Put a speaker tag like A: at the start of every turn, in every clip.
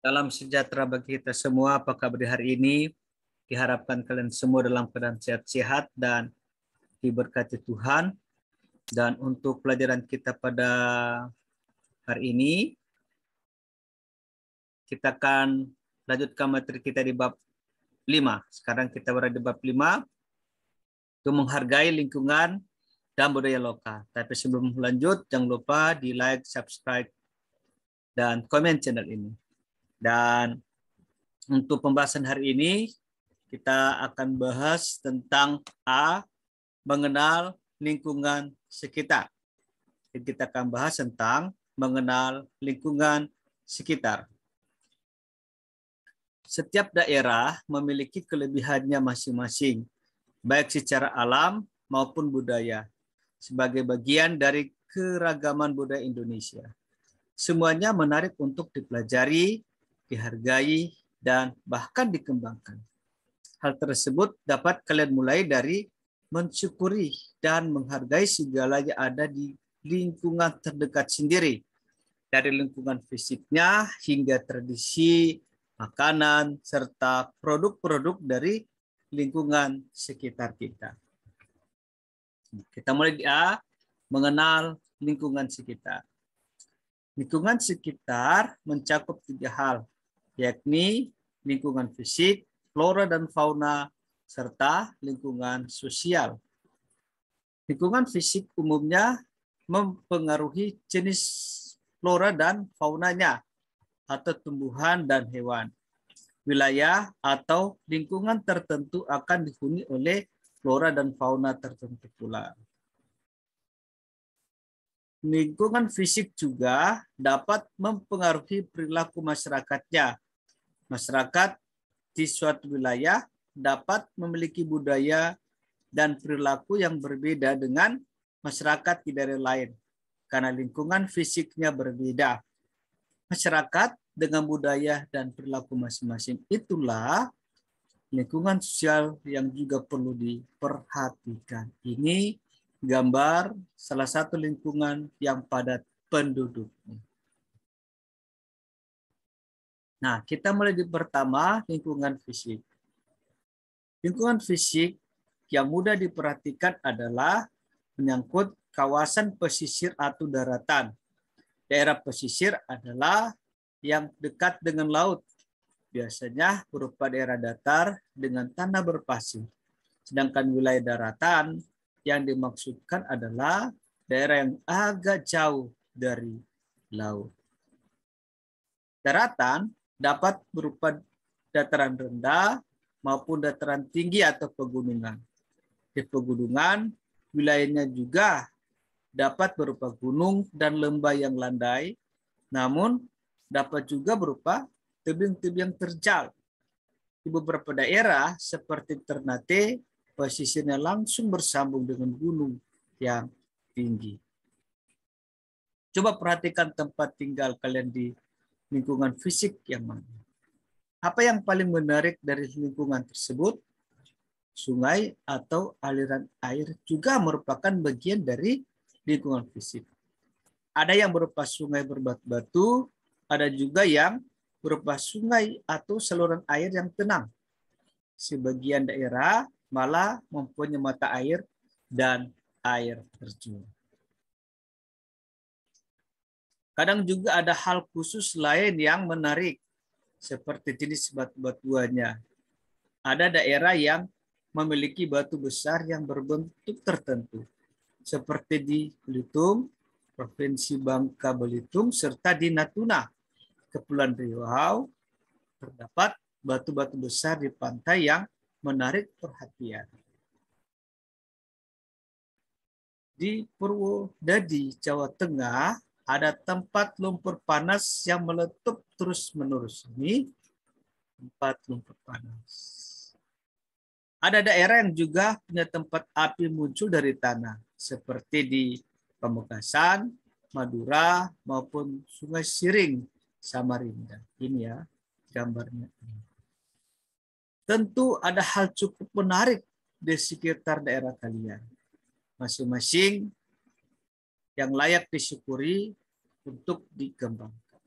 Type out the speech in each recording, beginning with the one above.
A: Salam sejahtera bagi kita semua. Apa kabar di hari ini? Diharapkan kalian semua dalam keadaan sehat-sehat dan diberkati Tuhan. Dan untuk pelajaran kita pada hari ini, kita akan lanjutkan materi kita di bab 5. Sekarang kita berada di bab 5, itu menghargai lingkungan dan budaya lokal. Tapi sebelum lanjut, jangan lupa di like, subscribe, dan komen channel ini. Dan untuk pembahasan hari ini, kita akan bahas tentang mengenal lingkungan sekitar. Kita akan bahas tentang mengenal lingkungan sekitar. Setiap daerah memiliki kelebihannya masing-masing, baik secara alam maupun budaya, sebagai bagian dari keragaman budaya Indonesia. Semuanya menarik untuk dipelajari, dihargai, dan bahkan dikembangkan. Hal tersebut dapat kalian mulai dari mensyukuri dan menghargai segala yang ada di lingkungan terdekat sendiri. Dari lingkungan fisiknya hingga tradisi, makanan, serta produk-produk dari lingkungan sekitar kita. Kita mulai di mengenal lingkungan sekitar. Lingkungan sekitar mencakup 3 hal, yakni lingkungan fisik, flora dan fauna, serta lingkungan sosial. Lingkungan fisik umumnya mempengaruhi jenis flora dan faunanya, atau tumbuhan dan hewan. Wilayah atau lingkungan tertentu akan dihuni oleh flora dan fauna tertentu pula. Lingkungan fisik juga dapat mempengaruhi perilaku masyarakatnya. Masyarakat di suatu wilayah dapat memiliki budaya dan perilaku yang berbeda dengan masyarakat di daerah lain karena lingkungan fisiknya berbeda. Masyarakat dengan budaya dan perilaku masing-masing itulah lingkungan sosial yang juga perlu diperhatikan. Ini gambar salah satu lingkungan yang padat penduduk. Nah, kita mulai di pertama, lingkungan fisik. Lingkungan fisik yang mudah diperhatikan adalah menyangkut kawasan pesisir atau daratan. Daerah pesisir adalah yang dekat dengan laut, biasanya berupa daerah datar dengan tanah berpasir. Sedangkan wilayah daratan yang dimaksudkan adalah daerah yang agak jauh dari laut. Daratan dapat berupa dataran rendah maupun dataran tinggi atau pegunungan. Di pegunungan, wilayahnya juga dapat berupa gunung dan lembah yang landai, namun dapat juga berupa tebing-tebing terjal. Di beberapa daerah seperti Ternate, pesisirnya langsung bersambung dengan gunung yang tinggi. Coba perhatikan tempat tinggal kalian di lingkungan fisik yang mana. Apa yang paling menarik dari lingkungan tersebut? Sungai atau aliran air juga merupakan bagian dari lingkungan fisik. Ada yang berupa sungai berbatu-batu, ada juga yang berupa sungai atau saluran air yang tenang. Sebagian daerah malah mempunyai mata air dan air terjun. Kadang juga ada hal khusus lain yang menarik, seperti jenis batu-batuannya. Ada daerah yang memiliki batu besar yang berbentuk tertentu, seperti di Belitung, Provinsi Bangka Belitung, serta di Natuna, Kepulauan Riau, terdapat batu-batu besar di pantai yang menarik perhatian. Di Purwodadi, Jawa Tengah, ada tempat lumpur panas yang meletup terus-menerus. Ini tempat lumpur panas. Ada daerah yang juga punya tempat api muncul dari tanah, seperti di Pamekasan, Madura, maupun Sungai Siring, Samarinda. Ini ya gambarnya. Tentu ada hal cukup menarik di sekitar daerah kalian. Masing-masing yang layak disyukuri untuk dikembangkan.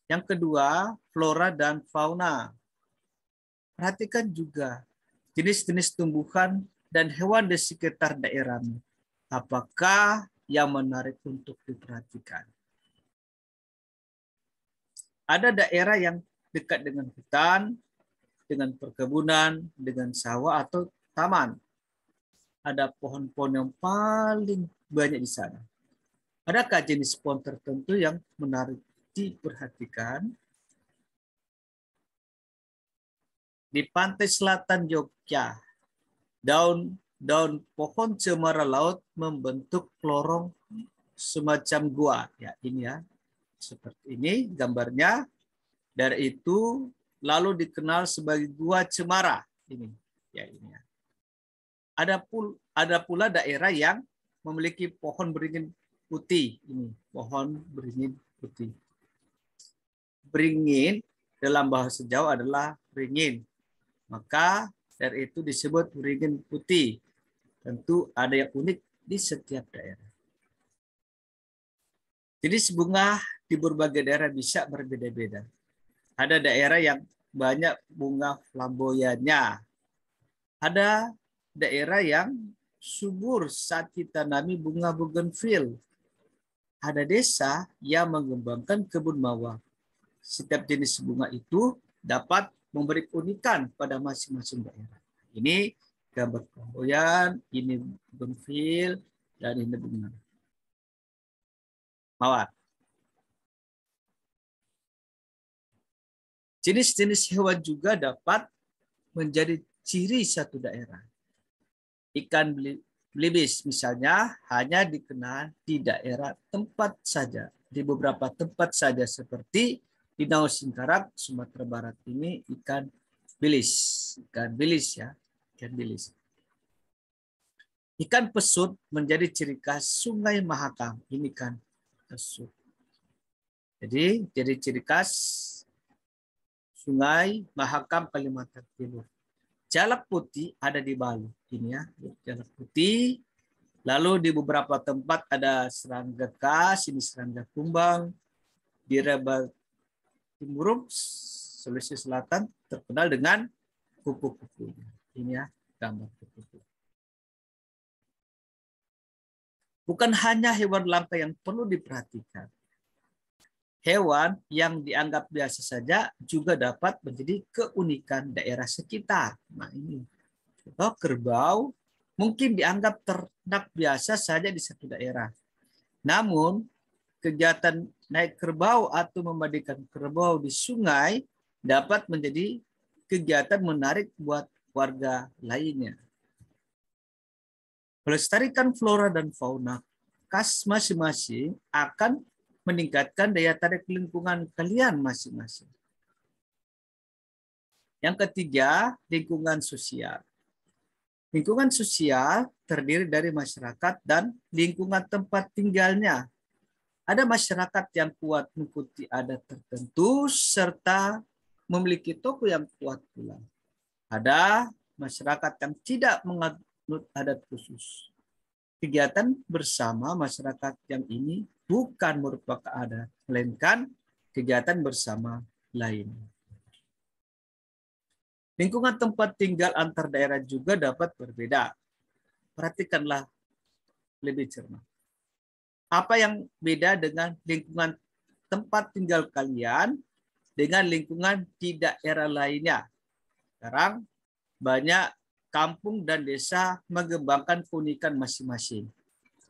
A: Yang kedua, flora dan fauna. Perhatikan juga jenis-jenis tumbuhan dan hewan di sekitar daerahmu. Apakah yang menarik untuk diperhatikan? Ada daerah yang dekat dengan hutan, dengan perkebunan, dengan sawah atau taman. Ada pohon-pohon yang paling banyak di sana. Adakah jenis pohon tertentu yang menarik diperhatikan? Di pantai selatan Jogja, daun pohon cemara laut membentuk lorong semacam gua. Ya, ini ya. Seperti ini gambarnya. Dari itu lalu dikenal sebagai gua cemara. Ini ya, ini ya. Ada pula daerah yang memiliki pohon beringin putih. Ini pohon beringin putih. Beringin dalam bahasa Jawa adalah beringin. Maka dari itu disebut beringin putih. Tentu ada yang unik di setiap daerah. Jenis bunga di berbagai daerah bisa berbeda-beda. Ada daerah yang banyak bunga flamboyannya. Ada daerah yang subur saat ditanami bunga bougainville. Ada desa yang mengembangkan kebun mawar. Setiap jenis bunga itu dapat memberi keunikan pada masing-masing daerah. Ini gambar flamboyan, ini bougainville, dan ini bunga mawar. Jenis-jenis hewan juga dapat menjadi ciri satu daerah. Ikan belibis misalnya hanya dikenal di daerah tempat saja, di beberapa tempat saja seperti di Danau Singkarak, Sumatera Barat ini ikan bilis ya, ikan bilis. Ikan pesut menjadi ciri khas Sungai Mahakam, ini kan pesut. Jadi ciri khas Sungai Mahakam Kalimantan Timur. Jalak putih ada di Bali, ini ya, jalak putih. Lalu di beberapa tempat ada serangga kas, ini serangga kumbang. Di Reba Timurun, Sulawesi Selatan terkenal dengan kupu-kupunya. Ini ya gambar kupu-kupu. Bukan hanya hewan langka yang perlu diperhatikan. Hewan yang dianggap biasa saja juga dapat menjadi keunikan daerah sekitar. Nah ini, contoh kerbau mungkin dianggap ternak biasa saja di satu daerah. Namun kegiatan naik kerbau atau memandikan kerbau di sungai dapat menjadi kegiatan menarik buat warga lainnya. Melestarikan flora dan fauna khas masing-masing akan meningkatkan daya tarik lingkungan kalian masing-masing. Yang ketiga, lingkungan sosial. Lingkungan sosial terdiri dari masyarakat dan lingkungan tempat tinggalnya. Ada masyarakat yang kuat mengikuti adat tertentu serta memiliki toko yang kuat pula. Ada masyarakat yang tidak menganut adat khusus. Kegiatan bersama masyarakat yang ini bukan merupakan adat, melainkan kegiatan bersama lain. Lingkungan tempat tinggal antar daerah juga dapat berbeda. Perhatikanlah lebih cermat. Apa yang beda dengan lingkungan tempat tinggal kalian dengan lingkungan di daerah lainnya? Sekarang banyak kampung dan desa mengembangkan keunikan masing-masing.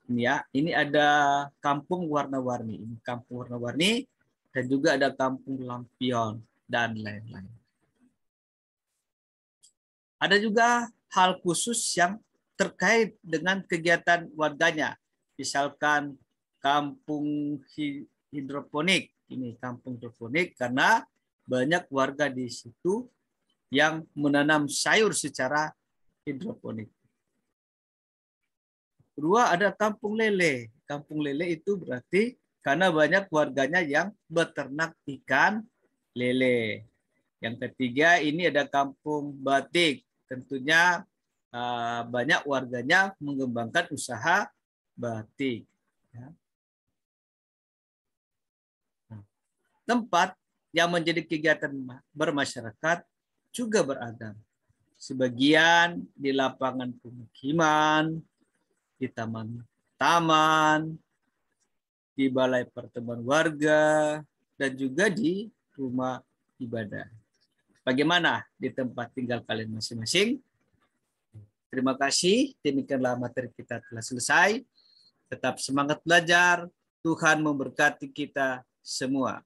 A: Ini ya, ini ada kampung warna-warni, ini kampung warna-warni dan juga ada kampung lampion dan lain-lain. Ada juga hal khusus yang terkait dengan kegiatan warganya. Misalkan kampung hidroponik. Ini kampung hidroponik karena banyak warga di situ yang menanam sayur secara hidroponik. Kedua ada kampung lele. Kampung lele itu berarti karena banyak warganya yang beternak ikan lele. Yang ketiga ini ada kampung batik. Tentunya banyak warganya mengembangkan usaha batik. Tempat yang menjadi kegiatan bermasyarakat juga beragam. Sebagian di lapangan pemukiman, di taman-taman, di balai pertemuan warga, dan juga di rumah ibadah. Bagaimana di tempat tinggal kalian masing-masing? Terima kasih. Demikianlah materi kita telah selesai. Tetap semangat belajar. Tuhan memberkati kita semua.